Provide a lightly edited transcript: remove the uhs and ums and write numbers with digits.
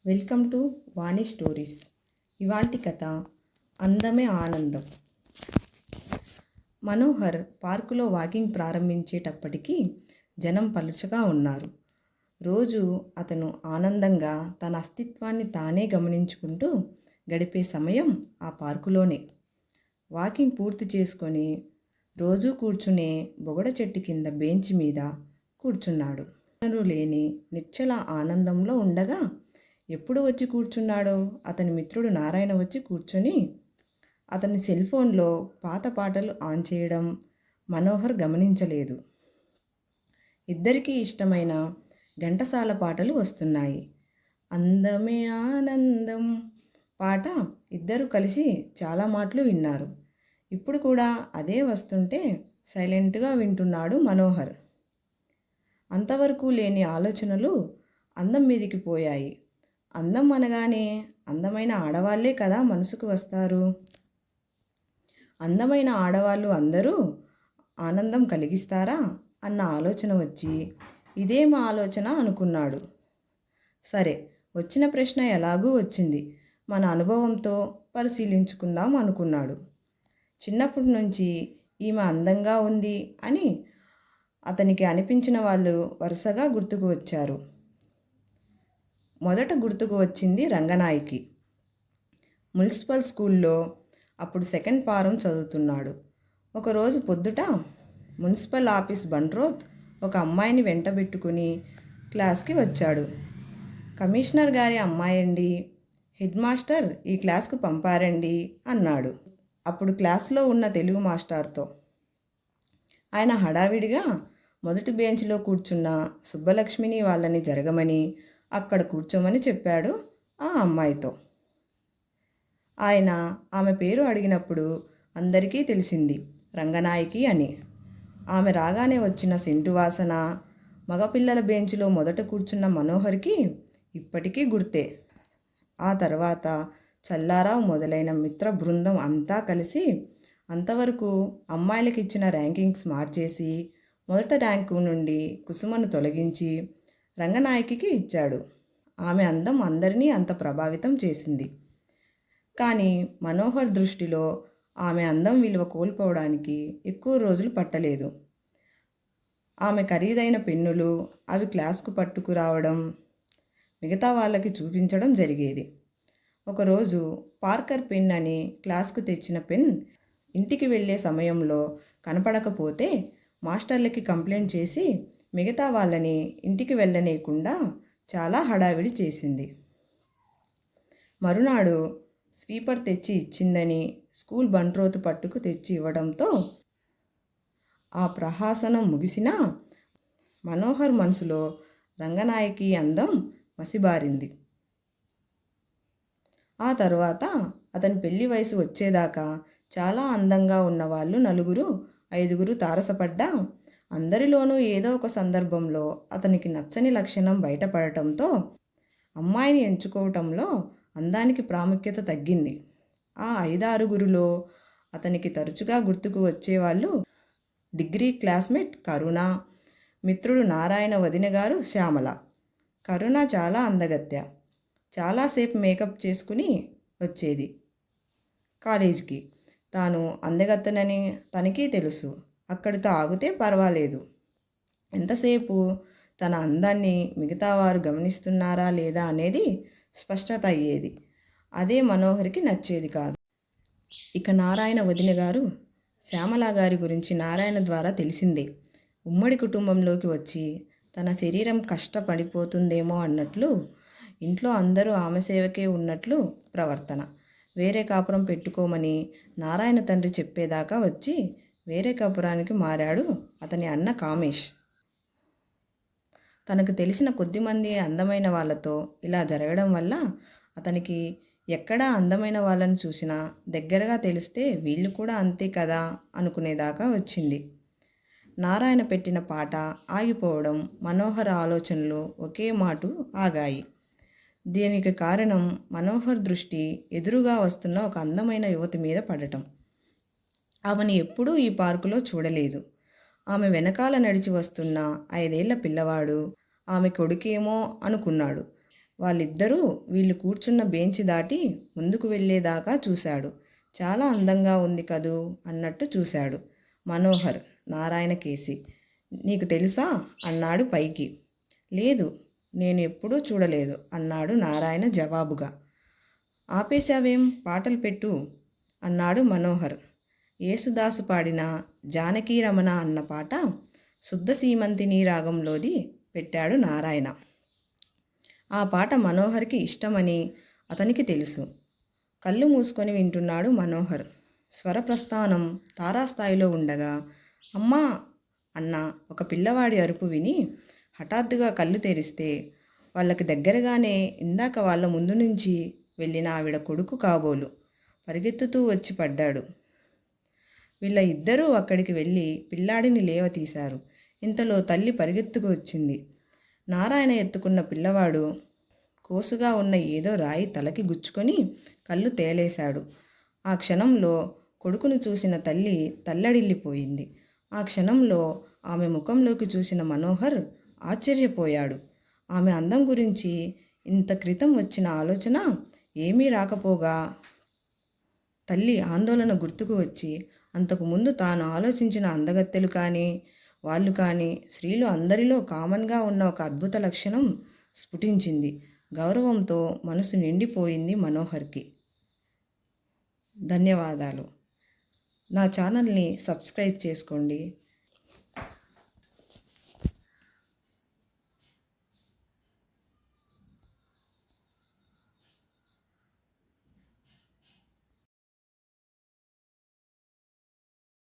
Welcome to Vani stories. ఇవాల్టి కథ అందమే ఆనందం. మనోహర్ పార్కులో వాకింగ్ ప్రారంభించేటప్పటికీ జనం పలుచగా ఉన్నారు. రోజు అతను ఆనందంగా తన అస్తిత్వాన్ని తానే గమనించుకుంటూ గడిపే సమయం ఆ పార్కులోనే. వాకింగ్ పూర్తి చేసుకొని రోజూ కూర్చునే బొగడ చెట్టు కింద బెంచ్ మీద కూర్చున్నాడు. లేని నిశ్చల ఆనందంలో ఉండగా ఎప్పుడు వచ్చి కూర్చున్నాడో అతని మిత్రుడు నారాయణ వచ్చి కూర్చొని అతని సెల్ ఫోన్లో పాత పాటలు ఆన్ చేయడం మనోహర్ గమనించలేదు. ఇద్దరికీ ఇష్టమైన ఘంటసాల పాటలు వస్తున్నాయి. అందమే ఆనందం పాట ఇద్దరు కలిసి చాలా మాటలు విన్నారు. ఇప్పుడు కూడా అదే వస్తుంటే సైలెంట్గా వింటున్నాడు మనోహర్. అంతవరకు లేని ఆలోచనలు అందం మీదికి పోయాయి. అందం అనగానే అందమైన ఆడవాళ్లే కదా మనసుకు వస్తారు. అందమైన ఆడవాళ్ళు అందరూ ఆనందం కలిగిస్తారా అన్న ఆలోచన వచ్చి ఇదేం ఆలోచన అనుకున్నాడు. సరే, వచ్చిన ప్రశ్న ఎలాగూ వచ్చింది, మన అనుభవంతో పరిశీలించుకుందాం అనుకున్నాడు. చిన్నప్పటి నుంచి ఈమె అందంగా ఉంది అని అతనికి అనిపించిన వాళ్ళు వరుసగా గుర్తుకు వచ్చారు. మొదట గుర్తుకు వచ్చింది రంగనాయకి. మున్సిపల్ స్కూల్లో అప్పుడు సెకండ్ ఫారం చదువుతున్నాడు. ఒకరోజు పొద్దుట మున్సిపల్ ఆఫీస్ బండ్రోత్ ఒక అమ్మాయిని వెంటబెట్టుకుని క్లాస్కి వచ్చాడు. కమిషనర్ గారి అమ్మాయండి, హెడ్ మాస్టర్ ఈ క్లాస్కు పంపారండి అన్నాడు అప్పుడు క్లాస్లో ఉన్న తెలుగు మాస్టర్తో. ఆయన హడావిడిగా మొదటి బెంచ్లో కూర్చున్న సుబ్బలక్ష్మిని వాళ్ళని జరగమని అక్కడ కూర్చోమని చెప్పాడు ఆ అమ్మాయితో. ఆయన ఆమె పేరు అడిగినప్పుడు అందరికీ తెలిసింది రంగనాయకి అని. ఆమె రాగానే వచ్చిన సెంటు వాసన మగపిల్లల బెంచ్లో మొదట కూర్చున్న మనోహర్కి ఇప్పటికీ గుర్తే. ఆ తర్వాత చల్లారావు మొదలైన మిత్ర బృందం అంతా కలిసి అంతవరకు అమ్మాయిలకు ఇచ్చిన ర్యాంకింగ్స్ మార్చేసి మొదట ర్యాంకు నుండి కుసుమను తొలగించి రంగనాయకికి ఇచ్చాడు. ఆమె అందం అందరినీ అంత ప్రభావితం చేసింది. కానీ మనోహర్ దృష్టిలో ఆమె అందం విలువ కోల్పోవడానికి ఎక్కువ రోజులు పట్టలేదు. ఆమె ఖరీదైన పెన్నులు అవి క్లాస్కు పట్టుకురావడం, మిగతా వాళ్ళకి చూపించడం జరిగేది. ఒకరోజు పార్కర్ పెన్ అని క్లాస్కు తెచ్చిన పెన్ ఇంటికి వెళ్ళే సమయంలో కనపడకపోతే మాస్టర్లకి కంప్లైంట్ చేసి మిగతా వాళ్ళని ఇంటికి వెళ్ళనీయకుండా చాలా హడావిడి చేసింది. మరునాడు స్వీపర్ తెచ్చి ఇచ్చిందని స్కూల్ బంట్రోతు పట్టుకు తెచ్చి ఇవ్వడంతో ఆ ప్రహాసనం ముగిసినా మనోహర్ మనసులో రంగనాయకి అందం మసిబారింది. ఆ తరువాత అతని పెళ్లి వయసు వచ్చేదాకా చాలా అందంగా ఉన్నవాళ్ళు నలుగురు ఐదుగురు తారసపడ్డా అందరిలోనూ ఏదో ఒక సందర్భంలో అతనికి నచ్చని లక్షణం బయటపడటంతో అమ్మాయిని ఎంచుకోవటంలో అందానికి ప్రాముఖ్యత తగ్గింది. ఆ 5-6గురిలో అతనికి తరచుగా గుర్తుకు వచ్చేవాళ్ళు డిగ్రీ క్లాస్మేట్ కరుణ, మిత్రుడు నారాయణ వదిన గారు శ్యామల. కరుణ చాలా అందగత్తె. చాలాసేపు మేకప్ చేసుకుని వచ్చేది కాలేజీకి. తాను అందగత్తెనని తనకి తెలుసు. అక్కడితో ఆగితే పర్వాలేదు. ఎంతసేపు తన అందాన్ని మిగతా వారు గమనిస్తున్నారా లేదా అనేది స్పష్టత అయ్యేది. అదే మనోహర్కి నచ్చేది కాదు. ఇక నారాయణ వదిన గారు శ్యామల గారి గురించి నారాయణ ద్వారా తెలిసిందే. ఉమ్మడి కుటుంబంలోకి వచ్చి తన శరీరం కష్టపడిపోతుందేమో అన్నట్లు, ఇంట్లో అందరూ ఆమె సేవకే ఉన్నట్లు ప్రవర్తన. వేరే కాపురం పెట్టుకోమని నారాయణ తండ్రి చెప్పేదాకా వచ్చి వేరే కాపురానికి మారాడు అతని అన్న కామేష్. తనకు తెలిసిన కొద్దిమంది అందమైన వాళ్ళతో ఇలా జరగడం వల్ల అతనికి ఎక్కడా అందమైన వాళ్ళని చూసినా దగ్గరగా తెలిస్తే వీళ్ళు కూడా అంతే కదా అనుకునేదాకా వచ్చింది. నారాయణ పెట్టిన పాట ఆగిపోవడం, మనోహర్ ఆలోచనలు ఒకే మాటు ఆగాయి. దీనికి కారణం మనోహర్ దృష్టి ఎదురుగా వస్తున్న ఒక అందమైన యువతి మీద పడటం. ఆమెను ఎప్పుడూ ఈ పార్కులో చూడలేదు. ఆమె వెనకాల నడిచి వస్తున్న 5 ఏళ్ల పిల్లవాడు ఆమె కొడుకేమో అనుకున్నాడు. వాళ్ళిద్దరూ వీళ్ళు కూర్చున్న బెంచి దాటి ముందుకు వెళ్ళేదాకా చూశాడు. చాలా అందంగా ఉంది కదూ అన్నట్టు చూశాడు మనోహర్ నారాయణ కేసి. నీకు తెలుసా అన్నాడు పైకి. లేదు, నేను ఎప్పుడూ చూడలేదు అన్నాడు నారాయణ జవాబుగా. ఆపేశావేం, పాటలు పెట్టు అన్నాడు మనోహర్. యేసుదాసు పాడిన జానకీరమణ అన్న పాట శుద్ధ సీమంతిని రాగంలోది పెట్టాడు నారాయణ. ఆ పాట మనోహర్కి ఇష్టమని అతనికి తెలుసు. కళ్ళు మూసుకొని వింటున్నాడు మనోహర్. స్వరప్రస్థానం తారాస్థాయిలో ఉండగా అమ్మా అన్న ఒక పిల్లవాడి అరుపు విని హఠాత్తుగా కళ్ళు తెరిస్తే వాళ్ళకి దగ్గరగానే ఇందాక వాళ్ళ ముందు నుంచి వెళ్ళిన ఆవిడ కొడుకు కాబోలు పరిగెత్తుతూ వచ్చి పడ్డాడు. వీళ్ళ ఇద్దరూ అక్కడికి వెళ్ళి పిల్లాడిని లేవతీశారు. ఇంతలో తల్లి పరిగెత్తుకు వచ్చింది. నారాయణ ఎత్తుకున్న పిల్లవాడు కోసుగా ఉన్న ఏదో రాయి తలకి గుచ్చుకొని కళ్ళు తేలేశాడు. ఆ క్షణంలో కొడుకును చూసిన తల్లి తల్లడిల్లిపోయింది. ఆ క్షణంలో ఆమె ముఖంలోకి చూసిన మనోహర్ ఆశ్చర్యపోయాడు. ఆమె అందం గురించి ఇంత క్రితం వచ్చిన ఆలోచన ఏమీ రాకపోగా తల్లి ఆందోళన గుర్తుకు వచ్చి అంతకుముందు తాను ఆలోచించిన అందగత్తెలు కానీ వాళ్ళు కానీ స్త్రీలు అందరిలో కామన్గా ఉన్న ఒక అద్భుత లక్షణం స్ఫుటించింది. గౌరవంతో మనసు నిండిపోయింది మనోహర్కి. ధన్యవాదాలు. నా ఛానల్ని సబ్స్క్రైబ్ చేసుకోండి.